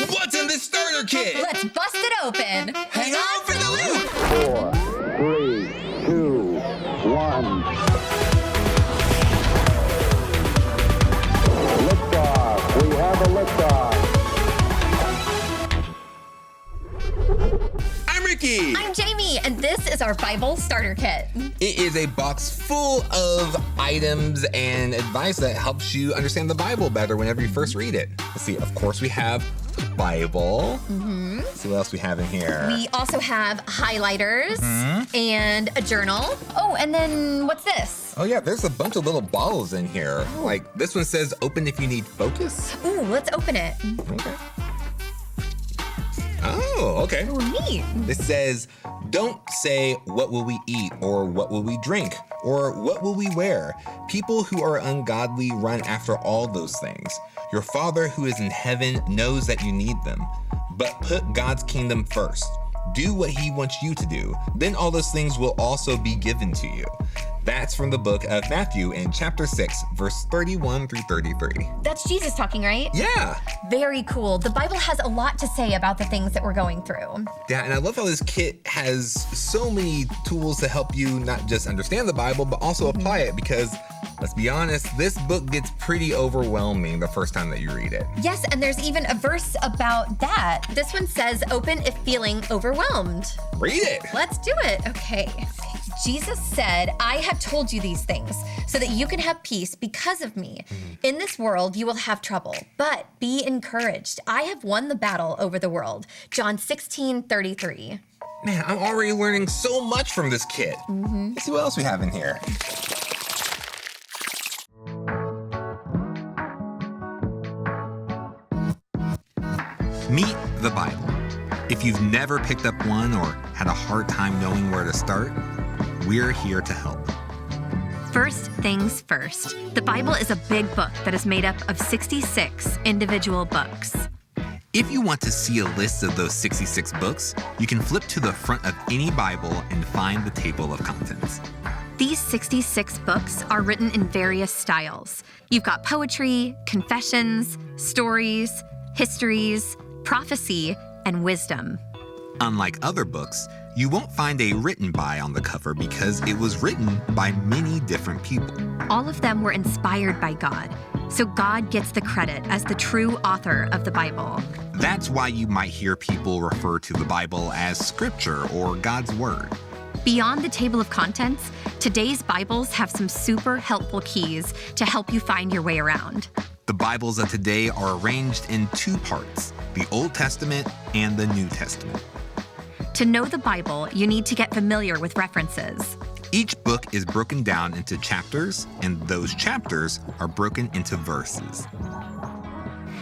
What's in this starter kit? Let's bust it open. Hang on for the loop. 4, 3, 2, 1. Liftoff. We have a liftoff. I'm Ricky. I'm Jamie, and this is our Bible starter kit. It is a box full of items and advice that helps you understand the Bible better whenever you first read it. Let's see, of course we have the Bible. Let's see what else we have in here. We also have highlighters and a journal. Oh, and then what's this? Oh yeah, there's a bunch of little bottles in here. Like this one says open if you need focus. Ooh, let's open it. Okay. Oh, okay. Ooh, neat. This says, don't say, what will we eat, or what will we drink, or what will we wear? People who are ungodly run after all those things. Your Father who is in heaven knows that you need them. But put God's kingdom first. Do what he wants you to do. Then all those things will also be given to you. That's from the book of Matthew in chapter 6, verse 31 through 33. That's Jesus talking, right? Yeah. Very cool. The Bible has a lot to say about the things that we're going through. Yeah, and I love how this kit has so many tools to help you not just understand the Bible, but also apply it because, let's be honest, this book gets pretty overwhelming the first time that you read it. Yes, and there's even a verse about that. This one says, open if feeling overwhelmed. Read it. Let's do it. Okay. Jesus said, I have told you these things so that you can have peace because of me. In this world, you will have trouble, but be encouraged. I have won the battle over the world. John 16:33. Man, I'm already learning so much from this kit. Let's see what else we have in here. Meet the Bible. If you've never picked up one or had a hard time knowing where to start, we're here to help. First things first, the Bible is a big book that is made up of 66 individual books. If you want to see a list of those 66 books, you can flip to the front of any Bible and find the table of contents. These 66 books are written in various styles. You've got poetry, confessions, stories, histories, prophecy, and wisdom. Unlike other books, you won't find a written by on the cover because it was written by many different people. All of them were inspired by God, so God gets the credit as the true author of the Bible. That's why you might hear people refer to the Bible as scripture or God's word. Beyond the table of contents, today's Bibles have some super helpful keys to help you find your way around. The Bibles of today are arranged in two parts, the Old Testament and the New Testament. To know the Bible, you need to get familiar with references. Each book is broken down into chapters, and those chapters are broken into verses.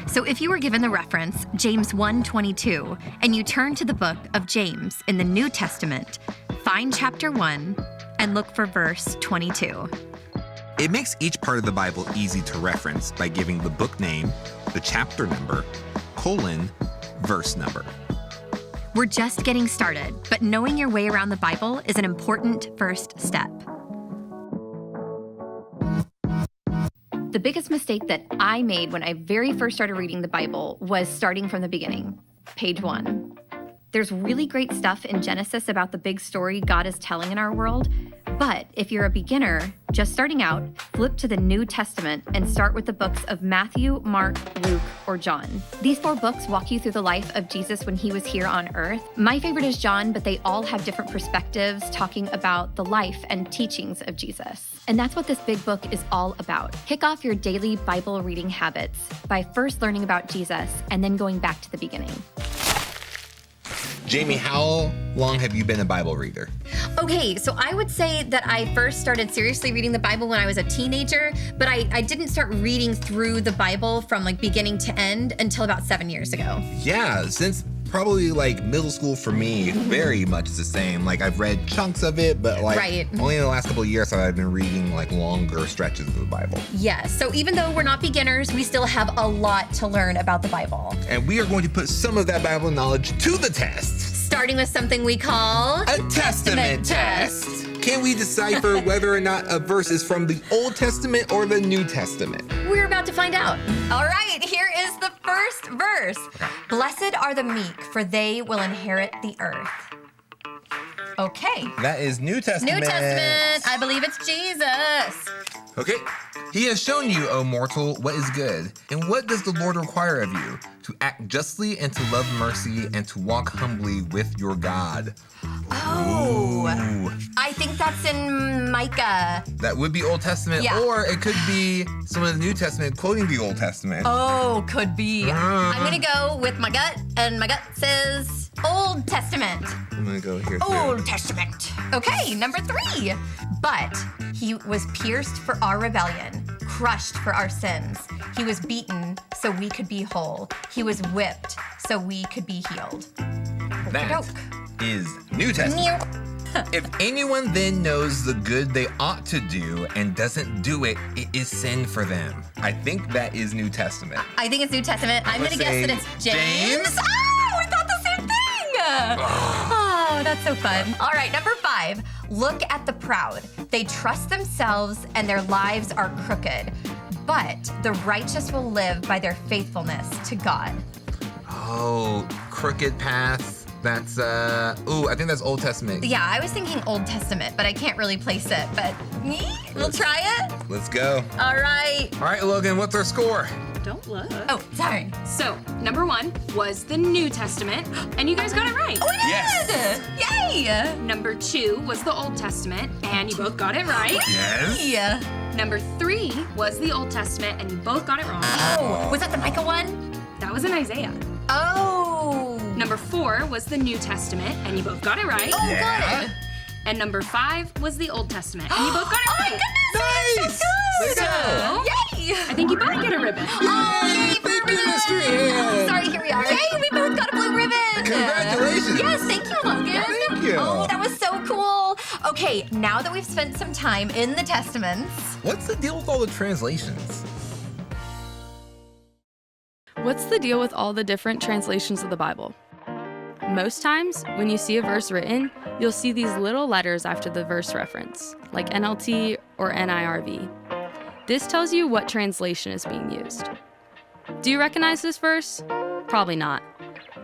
So if you were given the reference, James 1:22, and you turn to the book of James in the New Testament, find chapter 1 and look for verse 22. It makes each part of the Bible easy to reference by giving the book name, the chapter number, colon, verse number. We're just getting started, but knowing your way around the Bible is an important first step. The biggest mistake that I made when I very first started reading the Bible was starting from the beginning, page 1. There's really great stuff in Genesis about the big story God is telling in our world, but if you're a beginner, just starting out, flip to the New Testament and start with the books of Matthew, Mark, Luke, or John. These 4 books walk you through the life of Jesus when he was here on earth. My favorite is John, but they all have different perspectives talking about the life and teachings of Jesus. And that's what this big book is all about. Kick off your daily Bible reading habits by first learning about Jesus and then going back to the beginning. Jamie, how long have you been a Bible reader? Okay, so I would say that I first started seriously reading the Bible when I was a teenager, but I didn't start reading through the Bible from like beginning to end until about 7 years ago. Yeah, since probably like middle school for me, very much the same. Like I've read chunks of it, but like only in the last couple of years have I been reading like longer stretches of the Bible. Yes, so even though we're not beginners, we still have a lot to learn about the Bible. And we are going to put some of that Bible knowledge to the test. Starting with something we call a testament test. Can we decipher whether or not a verse is from the Old Testament or the New Testament? We're you're about to find out. All right, here is the first verse. Blessed are the meek, for they will inherit the earth. Okay. That is New Testament. New Testament. I believe it's Jesus. Okay. He has shown you, O mortal, what is good. And what does the Lord require of you? To act justly and to love mercy and to walk humbly with your God. Oh. Ooh. I think that's in Micah. That would be Old Testament, Yeah. or it could be some of the New Testament quoting the Old Testament. Oh, could be. I'm going to go with my gut, and my gut says Old Testament. I'm gonna go here. Old Testament. Okay, number 3. But he was pierced for our rebellion, crushed for our sins. He was beaten so we could be whole. He was whipped so we could be healed. That Okey-doke. is New Testament. If anyone then knows the good they ought to do and doesn't do it, it is sin for them. I think that is New Testament. I think it's New Testament. I'm Let's going to guess that say it's James. James? Oh, we thought the same thing. Oh, that's so fun. All right, number 5. Look at the proud. They trust themselves and their lives are crooked. But the righteous will live by their faithfulness to God. Oh, crooked paths. That's, I think that's Old Testament. Yeah, I was thinking Old Testament, but I can't really place it. But we'll try it. Let's go. All right. All right, Logan, what's our score? Don't look. Oh, sorry. So, number 1 was the New Testament, and you guys got it right. Oh, we did! Yes. Yay! Number 2 was the Old Testament, and you both got it right. Yes. Yeah. Number 3 was the Old Testament, and you both got it wrong. Oh, was that the Micah one? That was in Isaiah. Oh. Number 4 was the New Testament, and you both got it right. Oh, Yeah. good. And number 5 was the Old Testament, and you both got it Oh my right. goodness! Nice. Let's go. Yay! I think you both get a ribbon. Oh, yay for a ribbon! Sorry, here we are. Yay, we both got a blue ribbon! Congratulations. Yes, thank you, Logan. Thank you. Oh, that was so cool. Okay, now that we've spent some time in the Testaments, What's the deal with all the translations? What's the deal with all the different translations of the Bible? Most times, when you see a verse written, you'll see these little letters after the verse reference, like NLT or NIRV. This tells you what translation is being used. Do you recognize this verse? Probably not.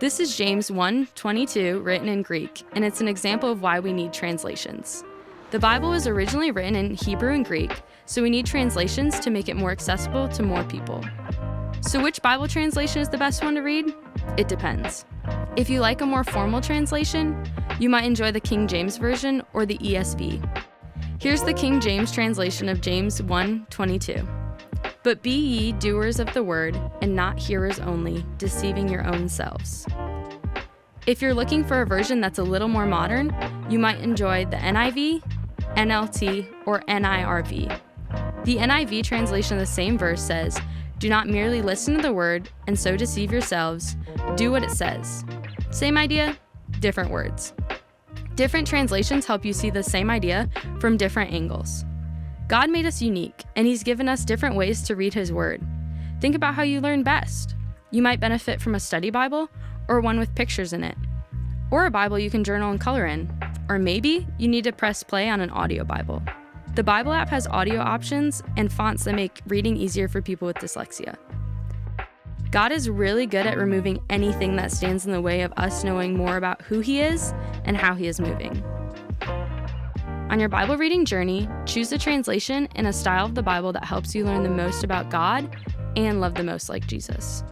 This is James 1:22 written in Greek, and it's an example of why we need translations. The Bible was originally written in Hebrew and Greek, so we need translations to make it more accessible to more people. So which Bible translation is the best one to read? It depends. If you like a more formal translation, you might enjoy the King James Version or the ESV. Here's the King James translation of James 1:22. But be ye doers of the word, and not hearers only, deceiving your own selves. If you're looking for a version that's a little more modern, you might enjoy the NIV, NLT, or NIRV. The NIV translation of the same verse says, do not merely listen to the word and so deceive yourselves. Do what it says. Same idea, different words. Different translations help you see the same idea from different angles. God made us unique, and He's given us different ways to read His Word. Think about how you learn best. You might benefit from a study Bible, or one with pictures in it, or a Bible you can journal and color in, or maybe you need to press play on an audio Bible. The Bible app has audio options and fonts that make reading easier for people with dyslexia. God is really good at removing anything that stands in the way of us knowing more about who He is and how He is moving. On your Bible reading journey, choose a translation and a style of the Bible that helps you learn the most about God and love the most like Jesus.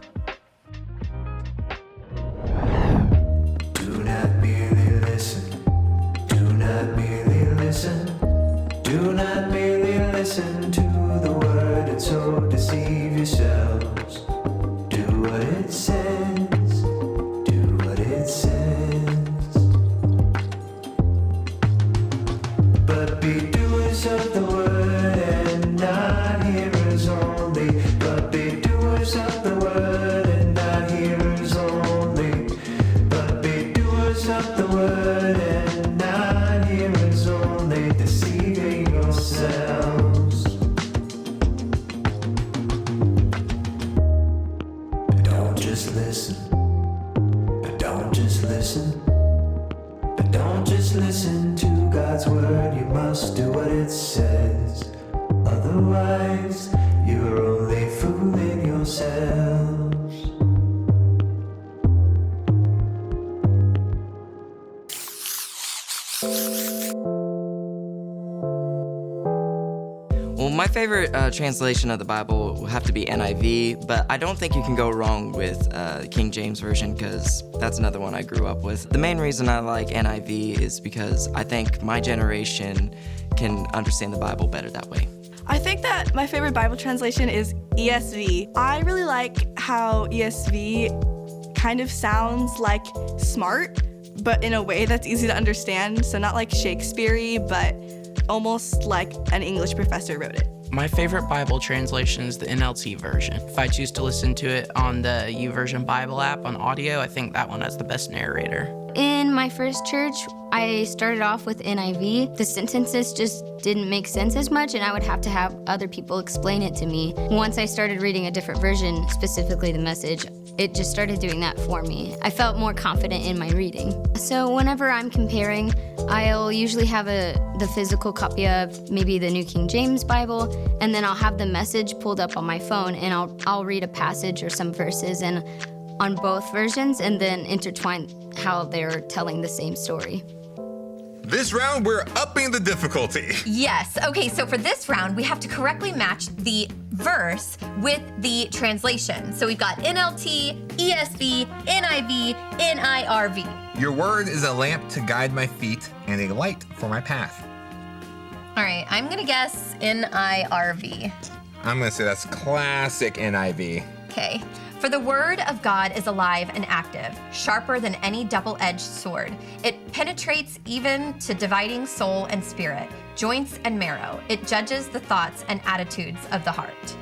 Do not merely listen. Do not merely listen. Do not merely listen to the word and so deceive yourselves. Do what it says. Do what it says. But be doers of the word and not hearers only. But be doers of the word and not hearers only. But be doers of the word and not hearers only, deceiving yourselves. Don't just listen. Don't just listen. But don't just listen to God's word, you must do what it says. Otherwise, you're only fooling yourselves. Well, my favorite translation of the Bible will have to be NIV, but I don't think you can go wrong with King James Version because that's another one I grew up with. The main reason I like NIV is because I think my generation can understand the Bible better that way. I think that my favorite Bible translation is ESV. I really like how ESV kind of sounds like smart, but in a way that's easy to understand. So not like Shakespeare-y, but almost like an English professor wrote it. My favorite Bible translation is the NLT version. If I choose to listen to it on the YouVersion Bible app on audio, I think that one has the best narrator. In my first church, I started off with NIV. The sentences just didn't make sense as much, and I would have to have other people explain it to me. Once I started reading a different version, specifically the Message, it just started doing that for me. I felt more confident in my reading. So whenever I'm comparing, I'll usually have the physical copy of maybe the New King James Bible, and then I'll have the Message pulled up on my phone, and I'll read a passage or some verses and on both versions, and then intertwine how they're telling the same story. This round, we're upping the difficulty. Yes. Okay, so for this round, we have to correctly match the verse with the translation. So we've got NLT, ESV, NIV, NIRV. Your word is a lamp to guide my feet and a light for my path. All right, I'm gonna guess NIRV. I'm gonna say that's classic NIV. Okay. For the word of God is alive and active, sharper than any double-edged sword. It penetrates even to dividing soul and spirit, joints and marrow. It judges the thoughts and attitudes of the heart.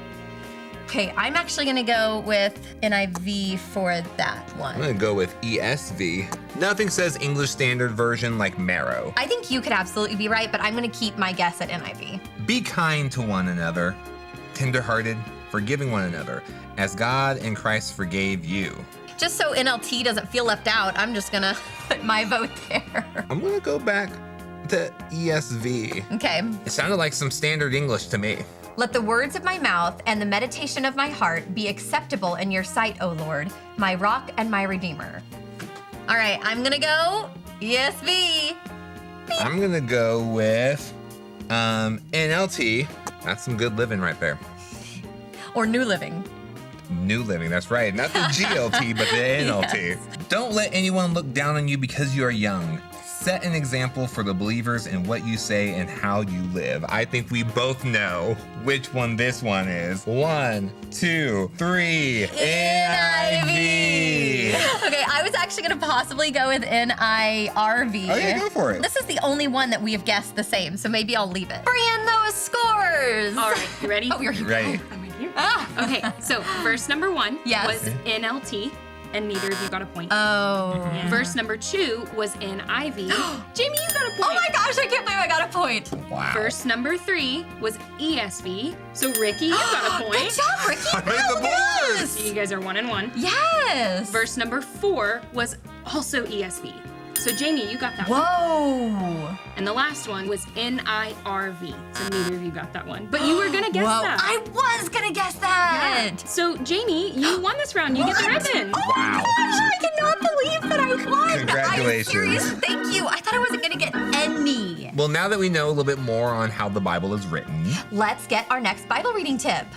Okay, I'm actually gonna go with NIV for that one. I'm gonna go with ESV. Nothing says English Standard Version like marrow. I think you could absolutely be right, but I'm gonna keep my guess at NIV. Be kind to one another, tenderhearted, forgiving one another, as God in Christ forgave you. Just so NLT doesn't feel left out, I'm just gonna put my vote there. I'm gonna go back to ESV. Okay. It sounded like some standard English to me. Let the words of my mouth and the meditation of my heart be acceptable in your sight, O Lord, my rock and my redeemer. All right, I'm gonna go ESV. I'm gonna go with NLT. That's some good living right there. Or New Living. New Living, that's right. Not the GLT, but the NLT. Yes. Don't let anyone look down on you because you are young. Set an example for the believers in what you say and how you live. I think we both know which one this one is. 1, 2, 3. NIV. Okay, I was actually gonna possibly go with NIRV. Oh yeah, go for it. This is the only one that we have guessed the same, so maybe I'll leave it. Bring in those scores. All right, you ready? Oh, you're here. Ready. I'm right here. Okay, so verse number 1 Yes. was NLT, and neither of you got a point. Oh. Verse number 2 was NIV. Jamie, you got a point. Oh my gosh, I can't believe I got a point. Wow. Verse number 3 was ESV. So Ricky, you got a point. Good job, Ricky. I made the board. So you guys are 1 and 1. Yes. Verse number 4 was also ESV. So Jamie, you got that one. Whoa. And the last one was NIRV. So neither of you got that one. But you were gonna guess Whoa. that. I was gonna guess that. So Jamie, you won this round. You get the ribbon. Oh my gosh, I cannot believe that I won. Congratulations. I'm serious. Thank you. I thought I wasn't gonna get any. Well, now that we know a little bit more on how the Bible is written, Let's get our next Bible reading tip.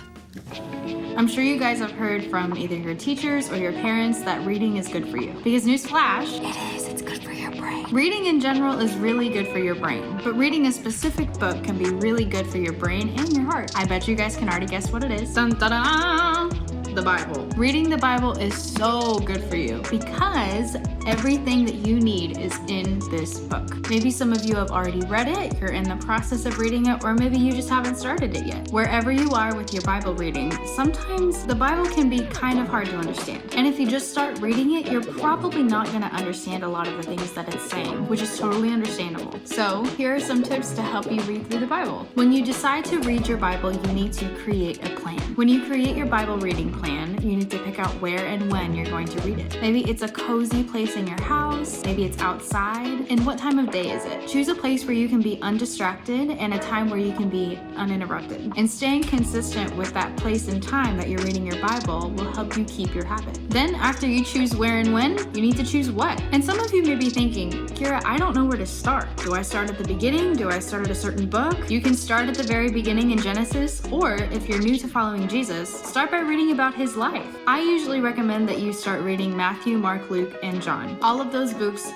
I'm sure you guys have heard from either your teachers or your parents that reading is good for you. Because newsflash, It is. It's good for your brain. reading in general is really good for your brain. But reading a specific book can be really good for your brain and your heart. I bet you guys can already guess what it is. Dun, dun, dun. The Bible. Reading the Bible is so good for you because everything that you need is in this book. Maybe some of you have already read it, you're in the process of reading it, or maybe you just haven't started it yet. Wherever you are with your Bible reading, sometimes the Bible can be kind of hard to understand. And if you just start reading it, you're probably not going to understand a lot of the things that it's saying, which is totally understandable. So here are some tips to help you read through the Bible. When you decide to read your Bible, you need to create a plan. When you create your Bible reading plan, plan, you need to pick out where and when you're going to read it. Maybe it's a cozy place in your house, maybe it's outside, and what time of day is it? Choose a place where you can be undistracted and a time where you can be uninterrupted. And staying consistent with that place and time that you're reading your Bible will help you keep your habit. Then after you choose where and when, you need to choose what. And some of you may be thinking, Kira, I don't know where to start. Do I start at the beginning? Do I start at a certain book? You can start at the very beginning in Genesis, or if you're new to following Jesus, start by reading about his life. I usually recommend that you start reading Matthew, Mark, Luke, and John. All of those books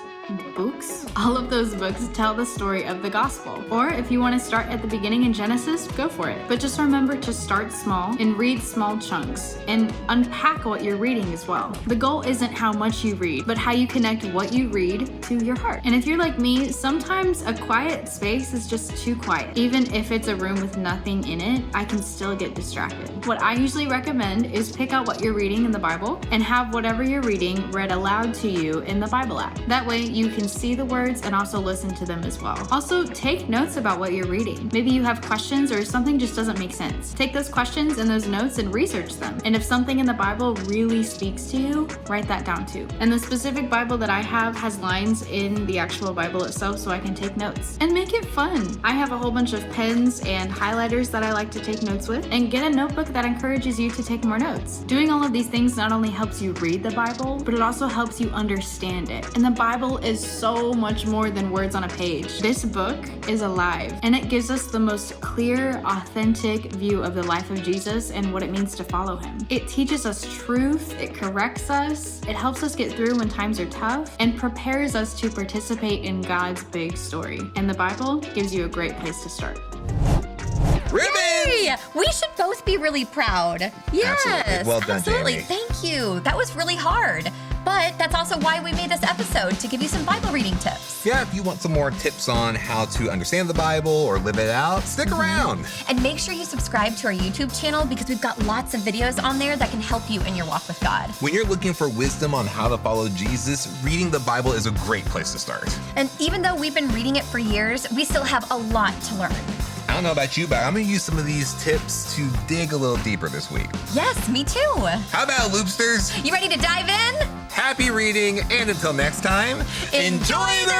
tell the story of the gospel. Or if you want to start at the beginning in Genesis, go for it. But just remember to start small and read small chunks and unpack what you're reading as well. The goal isn't how much you read, but how you connect what you read to your heart. And if you're like me, sometimes a quiet space is just too quiet. Even if it's a room with nothing in it, I can still get distracted. What I usually recommend is pick out what you're reading in the Bible and have whatever you're reading read aloud to you in the Bible app. That way you can see the words and also listen to them as well. Also, take notes about what you're reading. Maybe you have questions or something just doesn't make sense. Take those questions and those notes and research them. And if something in the Bible really speaks to you, write that down too. And the specific Bible that I have has lines in the actual Bible itself so I can take notes. And make it fun. I have a whole bunch of pens and highlighters that I like to take notes with, and get a notebook that encourages you to take more notes. Doing all of these things not only helps you read the Bible, but it also helps you understand it. And the Bible is so much more than words on a page. This book is alive, and it gives us the most clear, authentic view of the life of Jesus and what it means to follow him. It teaches us truth, it corrects us, it helps us get through when times are tough, and prepares us to participate in God's big story. And the Bible gives you a great place to start. Ribbons! Yay! We should both be really proud. Yes. Absolutely. Well done, absolutely. Jamie. Thank you. That was really hard. But that's also why we made this episode, to give you some Bible reading tips. Yeah, if you want some more tips on how to understand the Bible or live it out, stick around. And make sure you subscribe to our YouTube channel, because we've got lots of videos on there that can help you in your walk with God. When you're looking for wisdom on how to follow Jesus, reading the Bible is a great place to start. And even though we've been reading it for years, we still have a lot to learn. I don't know about you, but I'm going to use some of these tips to dig a little deeper this week. Yes, me too. How about Loopsters? You ready to dive in? Happy reading, and until next time, Enjoy the